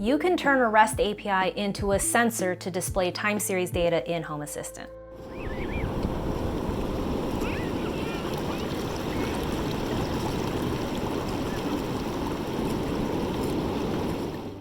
You can turn a REST API into a sensor to display time series data in Home Assistant.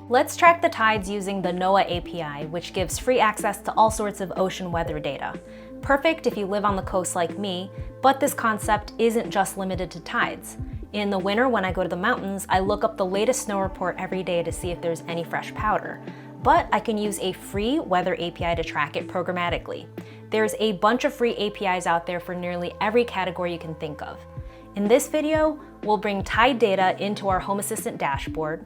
Let's track the tides using the NOAA API, which gives free access to all sorts of ocean weather data. Perfect if you live on the coast like me, but this concept isn't just limited to tides. In the winter, when I go to the mountains, I look up the latest snow report every day to see if there's any fresh powder. But I can use a free weather API to track it programmatically. There's a bunch of free APIs out there for nearly every category you can think of. In this video, we'll bring tide data into our Home Assistant dashboard,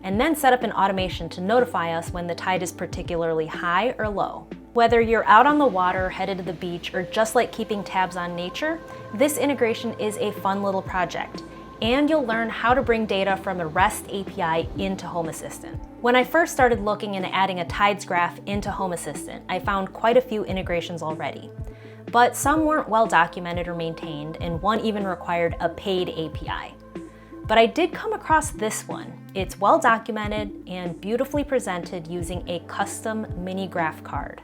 and then set up an automation to notify us when the tide is particularly high or low. Whether you're out on the water, headed to the beach, or just like keeping tabs on nature, this integration is a fun little project. And you'll learn how to bring data from a REST API into Home Assistant. When I first started looking into adding a tides graph into Home Assistant, I found quite a few integrations already. But some weren't well documented or maintained, and one even required a paid API. But I did come across this one. It's well documented and beautifully presented using a custom mini graph card.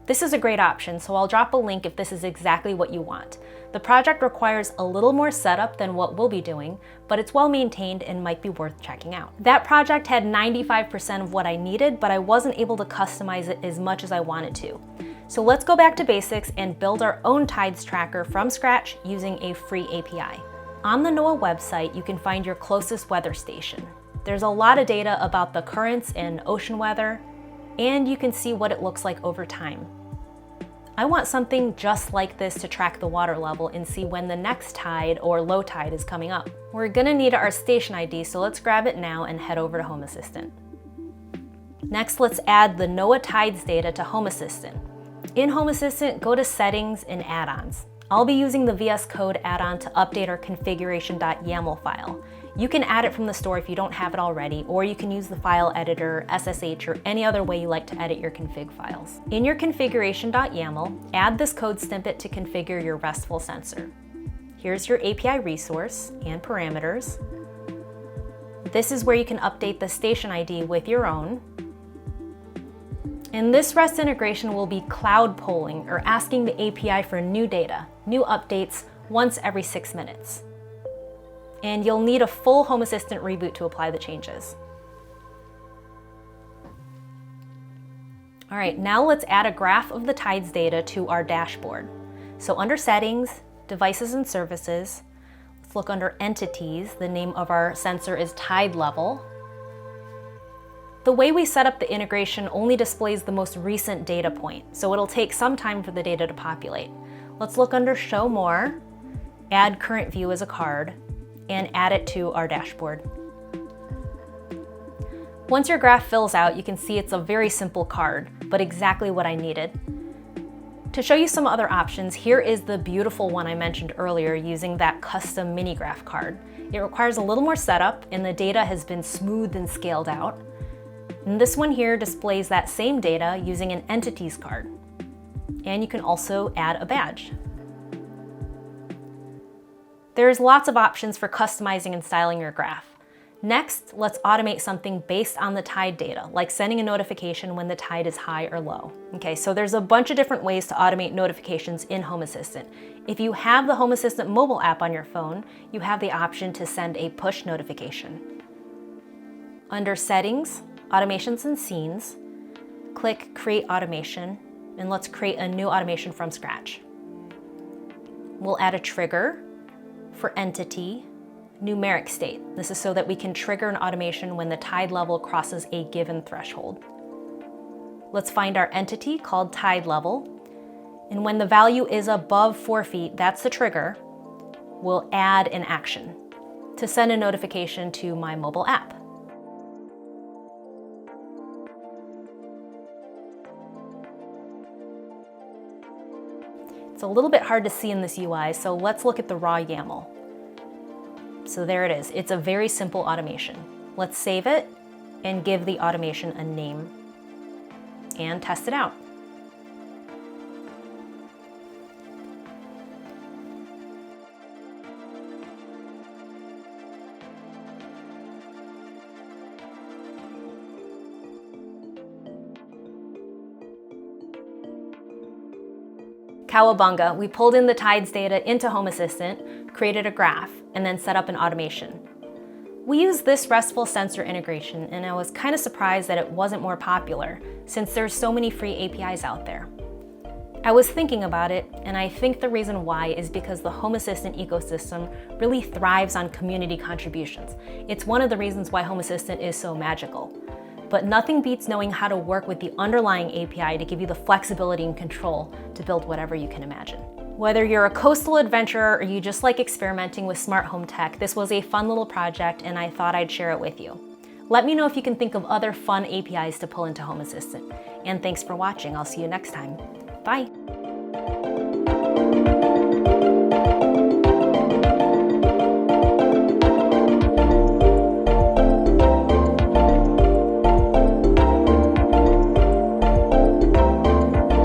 This is a great option, so I'll drop a link if this is exactly what you want. The project requires a little more setup than what we'll be doing, but it's well maintained and might be worth checking out. That project had 95% of what I needed, but I wasn't able to customize it as much as I wanted to. So let's go back to basics and build our own tides tracker from scratch using a free API. On the NOAA website, you can find your closest weather station. There's a lot of data about the currents and ocean weather, and you can see what it looks like over time. I want something just like this to track the water level and see when the next tide or low tide is coming up. We're gonna need our station ID, so let's grab it now and head over to Home Assistant. Next, let's add the NOAA tides data to Home Assistant. In Home Assistant, go to Settings and Add-ons. I'll be using the VS Code add-on to update our configuration.yaml file. You can add it from the store if you don't have it already, or you can use the file editor, SSH, or any other way you like to edit your config files. In your configuration.yaml, add this code snippet to configure your RESTful sensor. Here's your API resource and parameters. This is where you can update the station ID with your own. And this REST integration will be cloud polling, or asking the API for new data, new updates, once every 6 minutes. And you'll need a full Home Assistant reboot to apply the changes. All right, now let's add a graph of the tides data to our dashboard. So under Settings, Devices and Services, let's look under Entities. The name of our sensor is Tide Level. The way we set up the integration only displays the most recent data point, so it'll take some time for the data to populate. Let's look under Show More, add Current View as a card, and add it to our dashboard. Once your graph fills out, you can see it's a very simple card, but exactly what I needed. To show you some other options, here is the beautiful one I mentioned earlier using that custom mini graph card. It requires a little more setup, and the data has been smoothed and scaled out. And this one here displays that same data using an entities card. And you can also add a badge. There's lots of options for customizing and styling your graph. Next, let's automate something based on the tide data, like sending a notification when the tide is high or low. Okay, so there's a bunch of different ways to automate notifications in Home Assistant. If you have the Home Assistant mobile app on your phone, you have the option to send a push notification. Under Settings, Automations and Scenes, click Create Automation, and let's create a new automation from scratch. We'll add a trigger for Entity, Numeric State. This is so that we can trigger an automation when the tide level crosses a given threshold. Let's find our entity called Tide Level, and when the value is above 4 feet, that's the trigger, we'll add an action to send a notification to my mobile app. It's a little bit hard to see in this UI, so let's look at the raw YAML. So there it is. It's a very simple automation. Let's save it and give the automation a name and test it out. Cowabunga, we pulled in the tides data into Home Assistant, created a graph, and then set up an automation. We used this RESTful sensor integration, and I was kind of surprised that it wasn't more popular, since there's so many free APIs out there. I was thinking about it, and I think the reason why is because the Home Assistant ecosystem really thrives on community contributions. It's one of the reasons why Home Assistant is so magical. But nothing beats knowing how to work with the underlying API to give you the flexibility and control to build whatever you can imagine. Whether you're a coastal adventurer or you just like experimenting with smart home tech, this was a fun little project and I thought I'd share it with you. Let me know if you can think of other fun APIs to pull into Home Assistant. And thanks for watching. I'll see you next time. Bye.